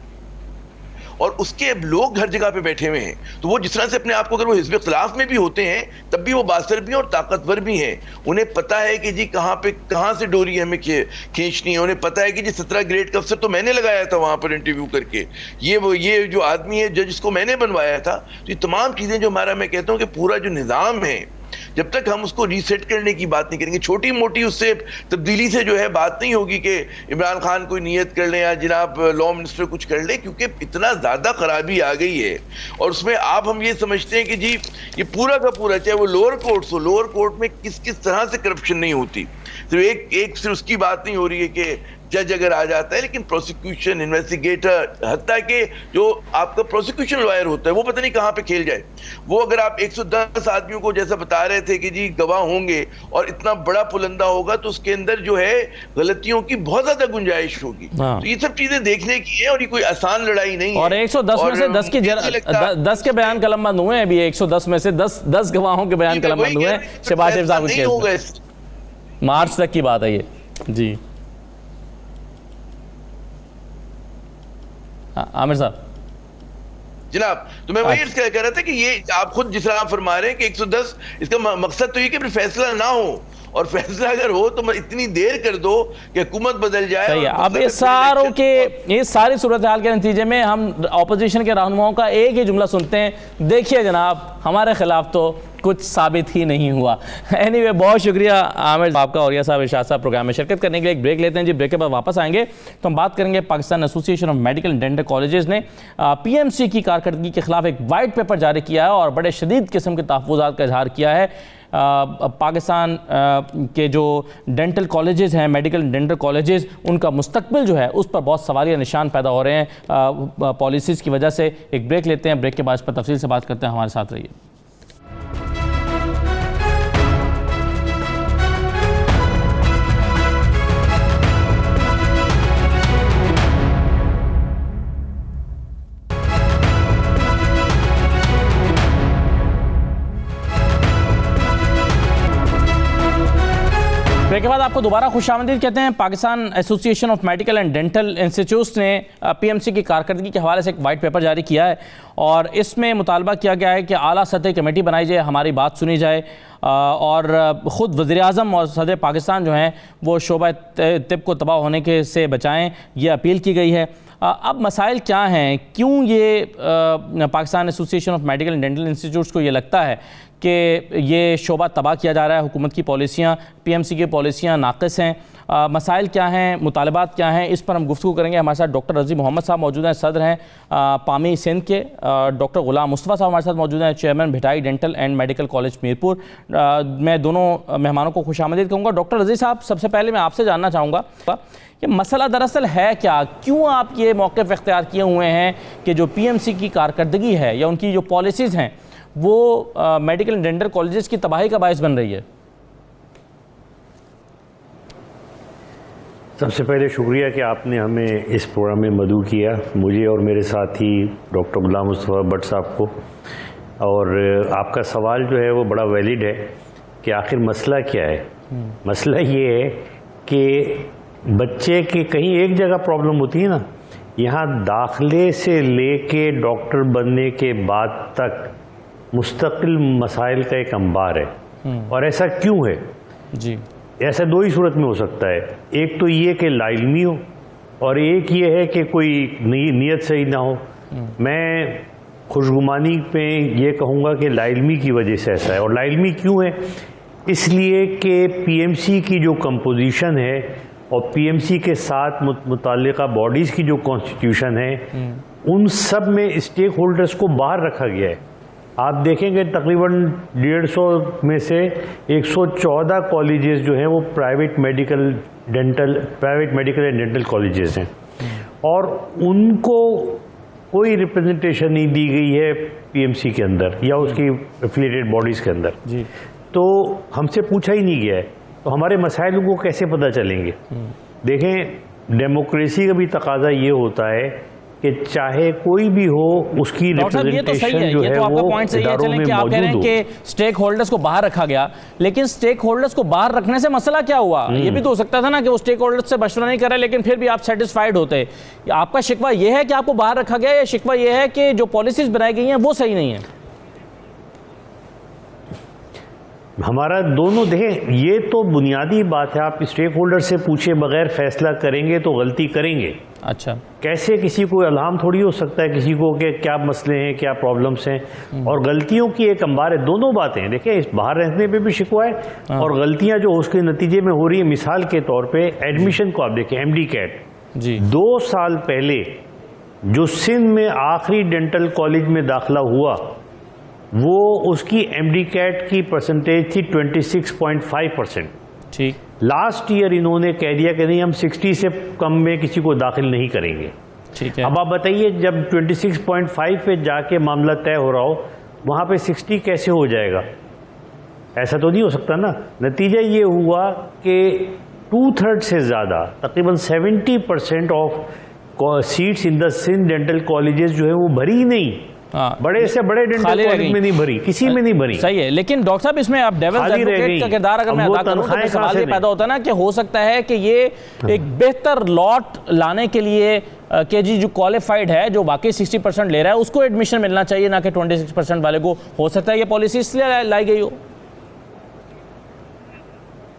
اور اس کے لوگ ہر جگہ پہ بیٹھے ہوئے ہیں. تو وہ جس طرح سے اپنے آپ کو اگر وہ حزب اختلاف میں بھی ہوتے ہیں تب بھی وہ باثر بھی ہیں اور طاقتور بھی ہیں. انہیں پتہ ہے کہ جی کہاں سے ڈوری ہمیں کھینچنی ہے. انہیں پتہ ہے کہ جی 17 گریڈ کا افسر تو میں نے لگایا تھا وہاں پر انٹرویو کر کے، یہ جو آدمی ہے جج اس کو میں نے بنوایا تھا. تو یہ تمام چیزیں جو ہمارا، میں کہتا ہوں کہ پورا جو نظام ہے، جب تک ہم اس کو ریسیٹ کرنے کی بات نہیں کریں گے، چھوٹی موٹی اس سے تبدیلی سے جو ہے بات نہیں ہوگی کہ عمران خان کوئی نیت کر لیں یا جناب لا منسٹر کچھ کر لیں، کیونکہ اتنا زیادہ خرابی آ گئی ہے. اور اس میں آپ ہم یہ سمجھتے ہیں کہ جی یہ پورا کا پورا، چاہے وہ لوور کورٹس ہو، لوور کورٹ میں کس طرح سے کرپشن نہیں ہوتی. صرف ایک صرف اس کی بات نہیں ہو رہی ہے کہ جج اگر آ جاتا ہے، لیکن پروسیکیوشن، انویسٹیگیٹر، حتیٰ کہ جو آپ کا پروسیکیوشن لائر ہوتا ہے وہ پتہ نہیں کہاں پہ کھیل جائے. وہ اگر آپ 110 آدمیوں کو جیسا بتا رہے تھے کہ جی گواہ ہوں گے اور اتنا بڑا پلندہ ہوگا تو اس کے اندر جو ہے غلطیوں کی بہت زیادہ گنجائش ہوگی. تو یہ سب چیزیں دیکھنے کی ہیں اور یہ کوئی آسان لڑائی نہیں ہے. اور 110 میں سے 10 کے بیان قلم بند ہوئے ہیں. ابھی 110 میں سے 10 گواہوں کے بیان قلم بند ہوئے ہیں شہباز شریف صاحب کے کیس میں. مارچ تک کی بات ہے یہ. جی عامر صاحب جناب، تو میں وہی کہہ رہا تھا کہ یہ آپ خود جس طرح فرما رہے ہیں کہ 110، اس کا مقصد تو یہ کہ پھر فیصلہ نہ ہو اور فیصلہ اگر ہو تو اتنی دیر کر دو کہ حکومت بدل جائے. صحیح ہے. اب اس ساری صورتحال کے نتیجے میں ہم اپوزیشن کے رہنماؤں کا ایک ہی جملہ سنتے ہیں, دیکھیے جناب ہمارے خلاف تو کچھ ثابت ہی نہیں ہوا. اینی بہت شکریہ عامر آپ کا اور یہ صاحب ارشاد صاحب پروگرام میں شرکت کرنے کے لیے. ایک بریک لیتے ہیں جی, بریک کے بعد واپس آئیں گے تو ہم بات کریں گے پاکستان ایسوسی ایشن of medical and dental colleges نے پی ایم سی کی کارکردگی کے خلاف ایک وائٹ پیپر جاری کیا ہے اور بڑے شدید قسم کے تحفظات کا اظہار کیا ہے. پاکستان کے جو ڈینٹل کالجز ہیں, میڈیکل ڈینٹل کالجز, ان کا مستقبل جو ہے اس پر بہت سوالیہ نشان پیدا ہو رہے ہیں پالیسیز کی وجہ سے. ایک بریک لیتے ہیں, بریک کے بعد اس پر تفصیل سے بات کرتے ہیں. ہمارے ساتھ رہیے. بریک کے بعد آپ کو دوبارہ خوش آمدید کہتے ہیں. پاکستان ایسوسی ایشن of medical and dental institutes نے پی ایم سی کی کارکردگی کے حوالے سے ایک وائٹ پیپر جاری کیا ہے اور اس میں مطالبہ کیا گیا ہے کہ اعلیٰ سطح کمیٹی بنائی جائے, ہماری بات سنی جائے اور خود وزیر اعظم اور صدر پاکستان جو ہیں وہ شعبہ طب کو تباہ ہونے کے سے بچائیں, یہ اپیل کی گئی ہے. اب مسائل کیا ہیں, کیوں یہ پاکستان ایسوسی ایشن of medical and dental institutes کو یہ لگتا ہے کہ یہ شعبہ تباہ کیا جا رہا ہے, حکومت کی پالیسیاں, پی ایم سی کی پالیسیاں ناقص ہیں, مسائل کیا ہیں, مطالبات کیا ہیں, اس پر ہم گفتگو کریں گے. ہمارے ساتھ ڈاکٹر رضی محمد صاحب موجود ہیں, صدر ہیں پامی سندھ کے. ڈاکٹر غلام مصطفیٰ صاحب ہمارے ساتھ موجود ہیں, chairman Bhittai dental and medical college Mirpur. میں دونوں مہمانوں کو خوش آمدید کہوں گا. ڈاکٹر رضی صاحب, سب سے پہلے میں آپ سے جاننا چاہوں گا کہ مسئلہ دراصل ہے کیا, کیوں آپ یہ موقف اختیار کیے ہوئے ہیں کہ جو پی ایم سی کی کارکردگی ہے یا ان کی جو پالیسیز ہیں وہ میڈیکل اینڈ ڈینٹل کالجز کی تباہی کا باعث بن رہی ہے؟ سب سے پہلے شکریہ کہ آپ نے ہمیں اس پروگرام میں مدعو کیا, مجھے اور میرے ساتھی ڈاکٹر غلام مصطفیٰ بٹ صاحب کو. اور آپ کا سوال جو ہے وہ بڑا ویلڈ ہے کہ آخر مسئلہ کیا ہے. مسئلہ یہ ہے کہ بچے کی کہیں ایک جگہ پرابلم ہوتی ہے نا, یہاں داخلے سے لے کے ڈاکٹر بننے کے بعد تک مستقل مسائل کا ایک انبار ہے. اور ایسا کیوں ہے؟ جی, ایسا دو ہی صورت میں ہو سکتا ہے. ایک تو یہ کہ لا علمی ہو اور ایک یہ ہے کہ کوئی نیت صحیح نہ ہو. میں خوشگمانی پہ یہ کہوں گا کہ لا علمی کی وجہ سے ایسا ہے. اور لا علمی کیوں ہے؟ اس لیے کہ پی ایم سی کی جو کمپوزیشن ہے اور پی ایم سی کے ساتھ متعلقہ باڈیز کی جو کانسٹیٹیوشن ہے ان سب میں اسٹیک ہولڈرز کو باہر رکھا گیا ہے. آپ دیکھیں گے تقریباً 150 میں سے 114 کالجز جو ہیں وہ private medical and dental colleges ہیں اور ان کو کوئی ریپرزنٹیشن نہیں دی گئی ہے پی ایم سی کے اندر یا اس کی ایفیلیٹڈ باڈیز کے اندر. جی, تو ہم سے پوچھا ہی نہیں گیا ہے, تو ہمارے مسائل کو کیسے پتہ چلیں گے؟ دیکھیں, ڈیموکریسی کا بھی تقاضا یہ ہوتا ہے کہ چاہے کوئی بھی ہو اس کی ریپرزنٹیشن جو ہے وہ اداروں میں موجود ہو. کہ سٹیک ہولڈرز کو باہر رکھا گیا, لیکن سٹیک ہولڈرز کو باہر رکھنے سے مسئلہ کیا ہوا؟ یہ بھی تو ہو سکتا تھا نا کہ وہ سٹیک ہولڈرز سے مشورہ نہیں کر رہے لیکن پھر بھی آپ سیٹسفائیڈ ہوتے. آپ کا شکوہ یہ ہے کہ آپ کو باہر رکھا گیا یا شکوہ یہ ہے کہ جو پالیسیز بنائی گئی ہیں وہ صحیح نہیں ہیں؟ ہمارا دونوں دیکھیں, یہ تو بنیادی بات ہے. آپ اسٹیک ہولڈر سے پوچھے بغیر فیصلہ کریں گے تو غلطی کریں گے. اچھا, کیسے کسی کو الہام تھوڑی ہو سکتا ہے کسی کو کہ کیا مسئلے ہیں, کیا پرابلمس ہیں, اور غلطیوں کی ایک انبار ہے. دونوں باتیں دیکھیں, اس باہر رہنے پہ بھی شکوہ ہے اور غلطیاں جو اس کے نتیجے میں ہو رہی ہیں. مثال کے طور پہ ایڈمیشن کو آپ دیکھیں, ایم ڈی کیٹ, جی, 2 سال پہلے جو سندھ میں آخری ڈینٹل کالج میں داخلہ ہوا وہ اس کی ایم ڈی کیٹ کی پرسنٹیج تھی 26.5%. ٹھیک, لاسٹ ایئر انہوں نے کہہ دیا کہ نہیں, ہم 60 سے کم میں کسی کو داخل نہیں کریں گے. ٹھیک ہے. اب آپ بتائیے, جب 26.5 پہ جا کے معاملہ طے ہو رہا ہو وہاں پہ 60 کیسے ہو جائے گا؟ ایسا تو نہیں ہو سکتا نا. نتیجہ یہ ہوا کہ 2/3 سے زیادہ, تقریباً 70% of seats in the Sindh dental colleges جو ہے وہ بھری ہی نہیں. بڑے سے بڑے ڈینٹل کالج میں نہیں بھری, کسی میں نہیں بھری. صحیح ہے, لیکن ڈاکٹر صاحب اس میں آپ ڈیولز ایڈوکیٹ کا کردار اگر میں ادا کروں تو سوال یہ پیدا ہوتا ہے نا کہ ہو سکتا ہے کہ یہ ایک بہتر لاٹ لانے کے لیے کہ جی جو کوالیفائڈ ہے, جو واقعی 60% لے رہا ہے, اس کو ایڈمیشن ملنا چاہیے نہ کہ 26% والے کو. ہو سکتا ہے یہ پالیسی اس لیے لائی گئی ہو.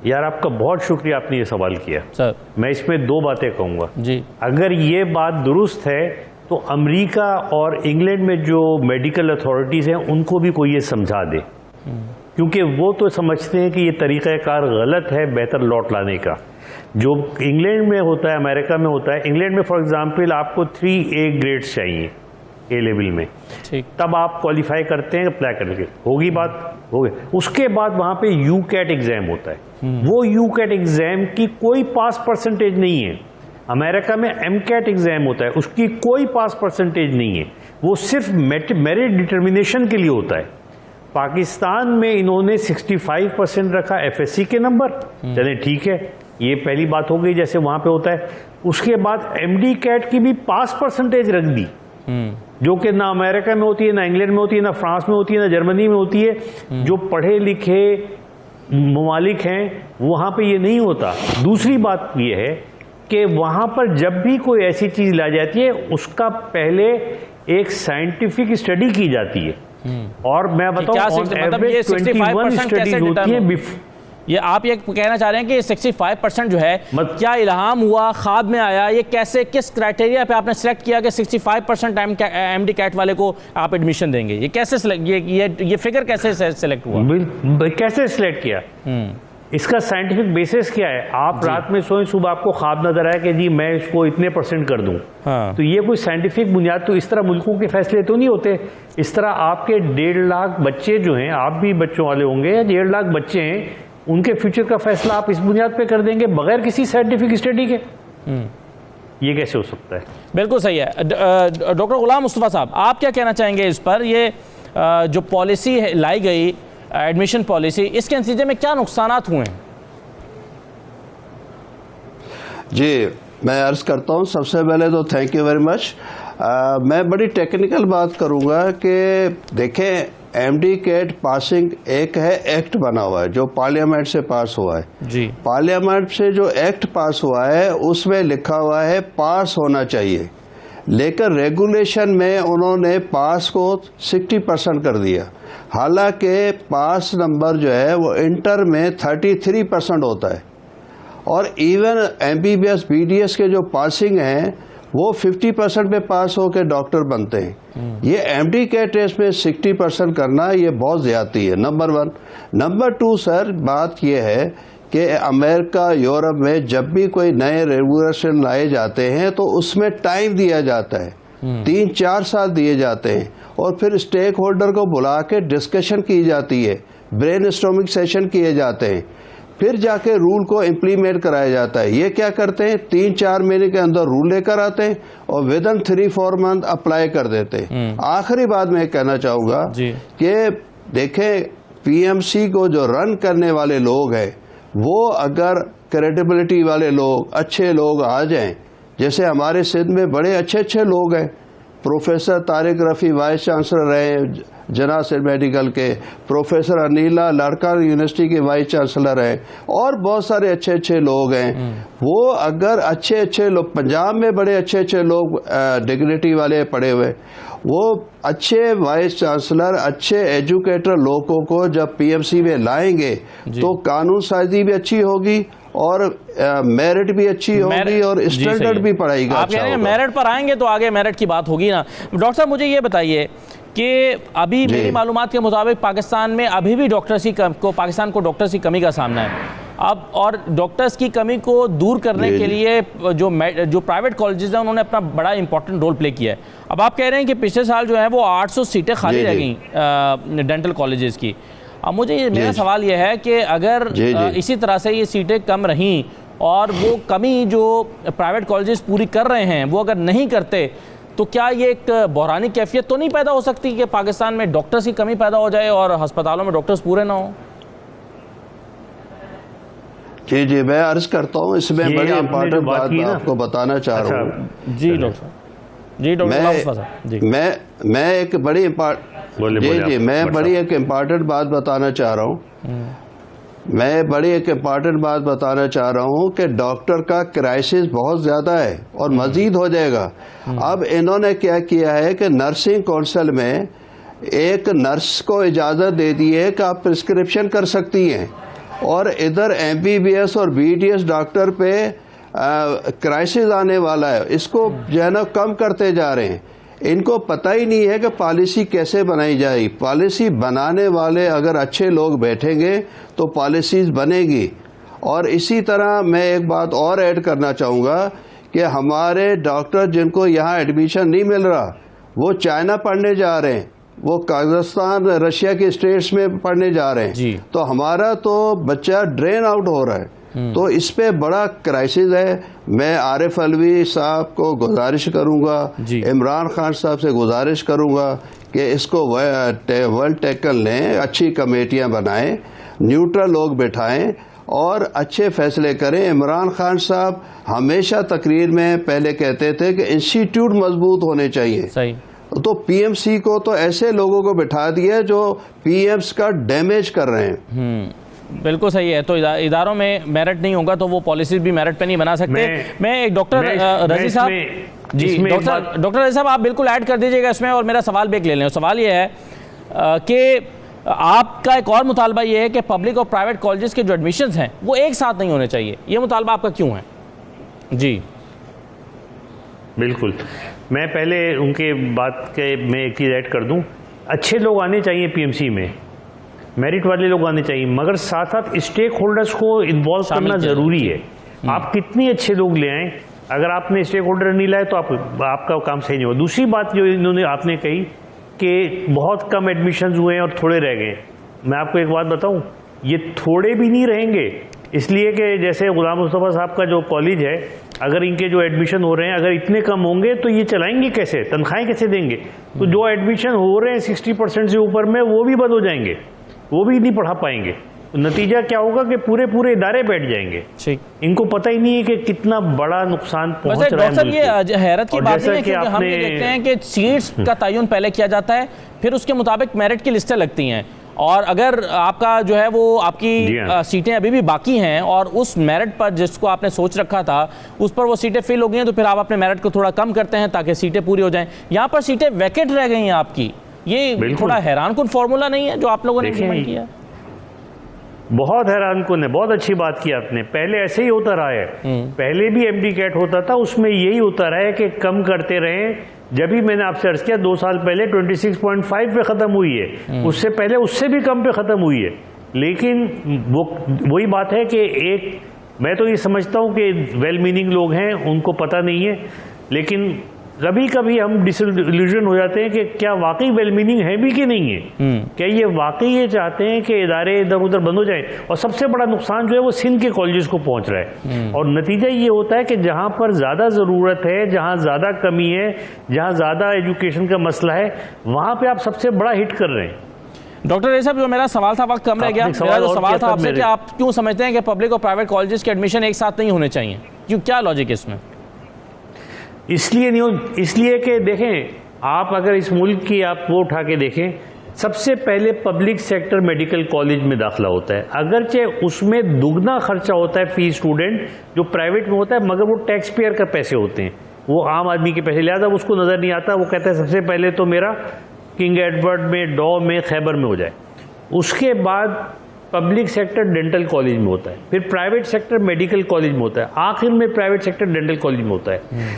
یار آپ کا بہت شکریہ، آپ نے یہ سوال کیا سر میں اس میں دو باتیں کہوں گا جی اگر یہ بات درست ہے تو امریکہ اور انگلینڈ میں جو میڈیکل اتھارٹیز ہیں ان کو بھی کوئی یہ سمجھا دے، کیونکہ وہ تو سمجھتے ہیں کہ یہ طریقہ کار غلط ہے بہتر لوٹ لانے کا جو انگلینڈ میں ہوتا ہے امریکہ میں ہوتا ہے۔ انگلینڈ میں فار ایگزامپل آپ کو 3A گریڈز چاہیے اے لیول میں، ٹھیک تب آپ کوالیفائی کرتے ہیں اپلائی کر کے، ہوگی بات ہو گئی۔ اس کے بعد وہاں پہ یو کیٹ ایگزام ہوتا ہے، وہ یو کیٹ ایگزام کی کوئی پاس پرسنٹیج نہیں ہے۔ امریکہ میں ایم کیٹ ایگزام ہوتا ہے، اس کی کوئی پاس پرسنٹیج نہیں ہے، وہ صرف میرٹ ڈٹرمنیشن کے لیے ہوتا ہے۔ پاکستان میں انہوں نے 65% رکھا ایف ایس سی کے نمبر، چلیں ٹھیک ہے، یہ پہلی بات ہو گئی جیسے وہاں پہ ہوتا ہے۔ اس کے بعد ایم ڈی کیٹ کی بھی پاس پرسنٹیج رکھ دی، جو کہ نہ امریکہ میں ہوتی ہے، نہ انگلینڈ میں ہوتی ہے، نہ فرانس میں ہوتی ہے، نہ جرمنی میں ہوتی ہے۔ جو پڑھے لکھے ممالک ہیں وہاں پہ یہ نہیں ہوتا۔ دوسری بات یہ ہے کہ وہاں پر جب بھی کوئی ایسی چیز لائی جاتی ہے اس کا پہلے ایک سائنٹیفک اسٹڈی کی جاتی ہے، اور میں بتاؤں آن ایوریج 21 اسٹڈیز ہوتی ہیں۔ یہ آپ یہ کہنا چاہ رہے ہیں کہ 65% جو ہے کیا الہام ہوا، خواب میں آیا، یہ کیسے کس کرائٹیریا پہ آپ نے سلیکٹ کیا کہ 65% ایم ڈی کیٹ والے کو آپ ایڈمیشن دیں گے؟ یہ کیسے یہ فگر کیسے سلیکٹ ہوا؟ کیسے سلیکٹ کیا؟ اس کا سائنٹیفک بیسس کیا ہے؟ آپ رات میں سوئیں، صبح آپ کو خواب نظر آیا کہ جی میں اس کو اتنے % کر دوں، تو یہ کوئی سائنٹیفک بنیاد؟ تو اس طرح ملکوں کے فیصلے تو نہیں ہوتے۔ اس طرح آپ کے 1.5 لاکھ بچے جو ہیں، آپ بھی بچوں والے ہوں گے، 1.5 لاکھ بچے ہیں، ان کے فیوچر کا فیصلہ آپ اس بنیاد پہ کر دیں گے بغیر کسی سائنٹیفک اسٹڈی کے؟ یہ کیسے ہو سکتا ہے؟ بالکل صحیح ہے۔ ڈاکٹر غلام مصطفیٰ صاحب، آپ کیا کہنا چاہیں گے اس پر؟ یہ جو پالیسی لائی گئی ایڈمیشن پالیسی، اس کے نتیجے میں کیا نقصانات ہوئے ہیں؟ جی میں عرض کرتا ہوں، سب سے پہلے تو تھینک یو ویری مچ۔ میں بڑی ٹیکنیکل بات کروں گا کہ دیکھیں ایم ڈی کیٹ پاسنگ ایک ہے ایکٹ بنا ہوا ہے جو پارلیمنٹ سے پاس ہوا ہے جی، پارلیمنٹ سے جو ایکٹ پاس ہوا ہے اس میں لکھا ہوا ہے پاس ہونا چاہیے، لیکن ریگولیشن میں انہوں نے پاس کو 60% کر دیا، حالانکہ پاس نمبر جو ہے وہ انٹر میں 33% ہوتا ہے، اور even M B B S B D S کے جو پاسنگ ہیں وہ 50% پہ پاس ہو کے ڈاکٹر بنتے ہیں۔ یہ ایم ڈی کے ٹیسٹ میں 60% کرنا یہ بہت زیادتی ہے، نمبر 1۔ نمبر 2 سر بات یہ ہے کہ امریکہ یورپ میں جب بھی کوئی نئے ریگولیشن لائے جاتے ہیں تو اس میں ٹائم دیا جاتا ہے، 3-4 سال دیے جاتے ہیں، اور پھر اسٹیک ہولڈر کو بلا کے ڈسکشن کی جاتی ہے، برین اسٹارمنگ سیشن کیے جاتے ہیں، پھر جا کے رول کو امپلیمنٹ کرایا جاتا ہے۔ یہ کیا کرتے ہیں، 3-4 مہینے کے اندر رول لے کر آتے ہیں اور ودن 3-4 منتھ اپلائی کر دیتے ہیں۔ آخری بات میں کہنا چاہوں گا کہ دیکھیں پی ایم سی کو جو رن کرنے والے لوگ ہیں وہ اگر کریڈیبلٹی والے لوگ، اچھے لوگ آ جائیں، جیسے ہمارے سندھ میں بڑے اچھے لوگ ہیں، professor Tariq Rafi vice chancellor رہے جناح میڈیکل کے، پروفیسر انیلا لڑکا یونیورسٹی کے وائس چانسلر ہیں، اور بہت سارے اچھے لوگ ہیں، وہ اگر اچھے لوگ پنجاب میں بڑے اچھے لوگ ڈگنیٹی والے پڑھے ہوئے، وہ اچھے وائس چانسلر، اچھے ایجوکیٹر لوگوں کو جب پی ایم سی میں لائیں گے تو قانون سازی بھی اچھی ہوگی اور میرٹ بھی اچھی ہوگی اور اسٹینڈرڈ بھی پڑھائی گا۔ آپ کہہ رہے ہیں میرٹ پر آئیں گے تو آگے میرٹ کی بات ہوگی نا۔ ڈاکٹر صاحب مجھے یہ بتائیے کہ ابھی میری معلومات کے مطابق پاکستان میں ابھی بھی پاکستان کو ڈاکٹرز کی کمی کا سامنا ہے اب، اور ڈاکٹرز کی کمی کو دور کرنے کے لیے جو پرائیویٹ کالجز ہیں انہوں نے اپنا بڑا امپورٹنٹ رول پلے کیا ہے۔ اب آپ کہہ رہے ہیں کہ پچھلے سال جو ہے وہ 800 سیٹیں خالی رہ گئیں ڈینٹل کالجز کی۔ اب مجھے میرا سوال یہ ہے کہ اگر اسی طرح سے یہ سیٹیں کم رہیں اور وہ کمی جو پرائیویٹ کالجز پوری کر رہے ہیں وہ اگر نہیں کرتے تو کیا یہ ایک بحرانی کیفیت تو نہیں پیدا ہو سکتی کہ پاکستان میں ڈاکٹرز کی کمی پیدا ہو جائے اور ہسپتالوں میں ڈاکٹرز پورے نہ ہوں؟ جی میں عرض کرتا ہوں، اس میں بڑی امپورٹنٹ بات آپ کو بتانا چاہ رہا ہوں۔ جی ڈاکٹر صاحب، میں ایک بڑی ایک امپورٹنٹ بات بتانا چاہ رہا ہوں۔ میں بڑی ایک امپورٹنٹ بات بتانا چاہ رہا ہوں کہ ڈاکٹر کا کرائسس بہت زیادہ ہے اور مزید ہو جائے گا۔ اب انہوں نے کیا کیا ہے کہ نرسنگ کونسل میں ایک نرس کو اجازت دے دی ہے کہ آپ پرسکرپشن کر سکتی ہیں، اور ادھر MBBS اور BDS ڈاکٹر پہ کرائسس آنے والا ہے، اس کو جو ہے نا کم کرتے جا رہے ہیں. ان کو پتہ ہی نہیں ہے کہ پالیسی کیسے بنائی جائے. پالیسی بنانے والے اگر اچھے لوگ بیٹھیں گے تو پالیسیز بنے گی. اور اسی طرح میں ایک بات اور ایڈ کرنا چاہوں گا کہ ہمارے ڈاکٹر جن کو یہاں ایڈمیشن نہیں مل رہا وہ چائنا پڑھنے جا رہے ہیں، وہ قازقستان رشیا کے اسٹیٹس میں پڑھنے جا رہے ہیں. تو ہمارا تو بچہ ڈرین آؤٹ ہو رہا ہے. تو اس پہ بڑا کرائسس ہے. میں عارف علوی صاحب کو گزارش کروں گا، عمران خان صاحب سے گزارش کروں گا کہ اس کو ورلڈ ٹیکل لیں، اچھی کمیٹیاں بنائیں، نیوٹرل لوگ بٹھائیں اور اچھے فیصلے کریں. عمران خان صاحب ہمیشہ تقریر میں پہلے کہتے تھے کہ انسٹیٹیوٹ مضبوط ہونے چاہیے. تو PMC کو تو ایسے لوگوں کو بٹھا دیا جو PMs کا ڈیمیج کر رہے ہیں. بالکل صحیح ہے. تو اداروں میں میرٹ نہیں ہوگا تو وہ پالیسیز بھی میرٹ پہ نہیں بنا سکتے. میں ایک ڈاکٹر رضی صاحب، جی ڈاکٹر رضی صاحب آپ بالکل ایڈ کر دیجیے گا اس میں، اور میرا سوال بھی ایک لے لیں. سوال یہ ہے کہ آپ کا ایک اور مطالبہ یہ ہے کہ پبلک اور پرائیویٹ کالجز کے جو ایڈمیشنز ہیں وہ ایک ساتھ نہیں ہونے چاہیے. یہ مطالبہ آپ کا کیوں ہے؟ جی بالکل. میں پہلے ان کے بات کے میں ایک چیز ایڈ کر دوں. اچھے لوگ آنے چاہیے PMC میں، میرٹ والے لوگ آنے چاہیے، مگر ساتھ ساتھ اسٹیک ہولڈرز کو انوالو کرنا ضروری ہے. آپ کتنے اچھے لوگ لے آئیں، اگر آپ نے اسٹیک ہولڈر نہیں لائے تو آپ کا کام صحیح نہیں ہو. دوسری بات جو آپ نے کہی کہ بہت کم ایڈمیشنز ہوئے ہیں اور تھوڑے رہ گئے. میں آپ کو ایک بات بتاؤں، یہ تھوڑے بھی نہیں رہیں گے، اس لیے کہ جیسے غلام مصطفیٰ صاحب کا جو کالج ہے، اگر ان کے جو ایڈمیشن ہو رہے ہیں اگر اتنے کم ہوں گے تو یہ چلائیں گے کیسے، تنخواہیں کیسے دیں گے؟ تو جو ایڈمیشن ہو رہے ہیں 60% سے اوپر میں وہ بھی بند ہو جائیں گے، وہ بھی نہیں پڑھا پائیں گے. نتیجہ کیا ہوگا کہ پورے ادارے بیٹھ جائیں گے. ان کو پتہ ہی نہیں ہے کہ کتنا بڑا نقصان پہنچ رہا ہے. ڈاکٹر صاحب یہ حیرت کی بات ہے کہ ہم یہ دیکھتے ہیں کہ سیٹس کا تعین پہلے کیا جاتا ہے، پھر اس کے مطابق میرٹ کی لسٹیں لگتی ہیں، اور اگر آپ کا جو ہے وہ آپ کی سیٹیں ابھی بھی باقی ہیں اور اس میرٹ پر جس کو آپ نے سوچ رکھا تھا اس پر وہ سیٹیں فل ہو گئی ہیں، تو پھر آپ اپنے میرٹ کو تھوڑا کم کرتے ہیں تاکہ سیٹیں پوری ہو جائیں. یہاں پر سیٹیں ویکینٹ رہ گئی ہیں آپ کی. یہ تھوڑا حیران کن فارمولا نہیں ہے جو آپ لوگوں نے امپلیمنٹ کیا؟ بہت حیران کن ہے. بہت اچھی بات کی آپ نے. پہلے ایسے ہی ہوتا رہا ہے، پہلے بھی MD کیٹ ہوتا تھا، اس میں یہی ہوتا رہا ہے کہ کم کرتے رہیں. جب ہی میں نے آپ سے عرض کیا 2 سال پہلے 26.5 پہ ختم ہوئی ہے، اس سے پہلے اس سے بھی کم پہ ختم ہوئی ہے. لیکن وہی بات ہے کہ میں تو یہ سمجھتا ہوں کہ ویل میننگ لوگ ہیں، ان کو پتہ نہیں ہے، لیکن کبھی کبھی ہم ڈس ایلیوژن ہو جاتے ہیں کہ کیا واقعی ویل میننگ ہے بھی کہ نہیں ہے. کیا یہ واقعی یہ چاہتے ہیں کہ ادارے ادھر ادھر بند ہو جائیں؟ اور سب سے بڑا نقصان جو ہے وہ سندھ کے کالجز کو پہنچ رہا ہے. اور نتیجہ یہ ہوتا ہے کہ جہاں پر زیادہ ضرورت ہے، جہاں زیادہ کمی ہے، جہاں زیادہ ایجوکیشن کا مسئلہ ہے، وہاں پہ آپ سب سے بڑا ہٹ کر رہے ہیں. ڈاکٹر رضی صاحب جو میرا سوال تھا وقت کم رہ گیا. میرا جو سوال تھا آپ سے کہ آپ کیوں سمجھتے ہیں کہ پبلک اور پرائیویٹ کالجز کے ایڈمیشن ایک ساتھ نہیں ہونے چاہیے؟ کیا لاجک ہے اس میں؟ اس لیے کہ دیکھیں، آپ اگر اس ملک کی آپ وہ اٹھا کے دیکھیں، سب سے پہلے پبلک سیکٹر میڈیکل کالج میں داخلہ ہوتا ہے. اگرچہ اس میں دگنا خرچہ ہوتا ہے فی اسٹوڈنٹ جو پرائیویٹ میں ہوتا ہے، مگر وہ ٹیکس پیئر کا پیسے ہوتے ہیں، وہ عام آدمی کے پیسے، لہٰذا اس کو نظر نہیں آتا. وہ کہتا ہے سب سے پہلے تو میرا کنگ ایڈورڈ میں، ڈو میں، خیبر میں ہو جائے. اس کے بعد پبلک سیکٹر ڈینٹل کالج میں ہوتا ہے، پھر پرائیویٹ سیکٹر میڈیکل کالج میں ہوتا ہے، آخر میں پرائیویٹ سیکٹر ڈینٹل کالج میں ہوتا ہے.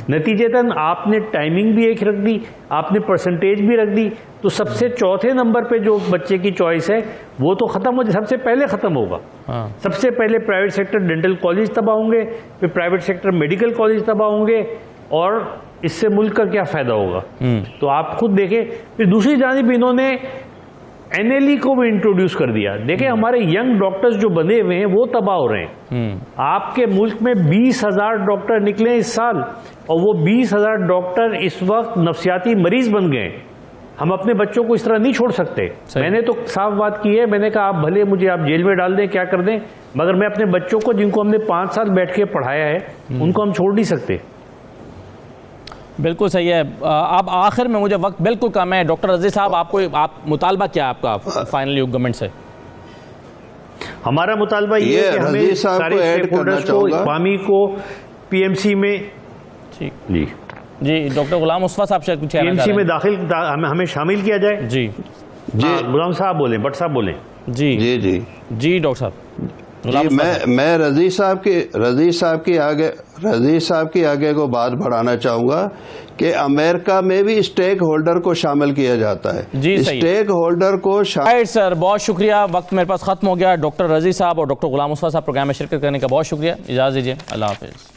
نتیجتاً آپ نے ٹائمنگ بھی ایک رکھ دی، آپ نے پرسنٹیج بھی رکھ دی، تو سب سے چوتھے نمبر پہ جو بچے کی چوائس ہے وہ تو ختم ہو جائے، سب سے پہلے ختم ہوگا. سب سے پہلے پرائیویٹ سیکٹر ڈینٹل کالج تباہ ہوں گے، پھر پرائیویٹ سیکٹر میڈیکل کالج تباہ ہوں گے، اور اس سے ملک کا کیا فائدہ ہوگا؟ تو آپ خود دیکھیں. پھر دوسری جانب انہوں نے NLE کو بھی انٹروڈیوس کر دیا. دیکھیں ہمارے ینگ ڈاکٹرز جو بنے ہوئے ہیں وہ تباہ ہو رہے ہیں. آپ کے ملک میں 20,000 ڈاکٹر نکلے اس سال، اور وہ 20,000 ڈاکٹر اس وقت نفسیاتی مریض بن گئے. ہم اپنے بچوں کو اس طرح نہیں چھوڑ سکتے. میں نے تو صاف بات کی ہے، میں نے کہا آپ بھلے مجھے آپ جیل میں ڈال دیں، کیا کر دیں، مگر میں اپنے بچوں کو جن کو ہم نے 5 سال بیٹھ کے پڑھایا ہے ان کو ہم چھوڑ نہیں سکتے. بالکل صحیح ہے. اب آخر میں مجھے وقت بالکل کم ہے. ڈاکٹر رضی صاحب آپ مطالبہ کیا ہے آپ کا فائنلی گورنمنٹ سے؟ ہمارا مطالبہ یہ ہے کہ ہمیں سارے اسٹیک ہولڈرز کو، عوامی کو PMC میں جی ڈاکٹر غلام مصطفیٰ صاحب شاید کچھ PMC میں داخل ہمیں شامل کیا جائے. جی غلام صاحب بولیں، بٹ صاحب بولیں. جی ڈاکٹر صاحب. میں رضی صاحب کی آگے کو بات بڑھانا چاہوں گا کہ امریکہ میں بھی اسٹیک ہولڈر کو شامل کیا جاتا ہے. جی صحیح. اسٹیک ہولڈر کو سر بہت شکریہ، وقت میرے پاس ختم ہو گیا. ڈاکٹر رضی صاحب اور ڈاکٹر غلام مصطفیٰ صاحب پروگرام میں شرکت کرنے کا بہت شکریہ. اجازت دیجیے، اللہ حافظ.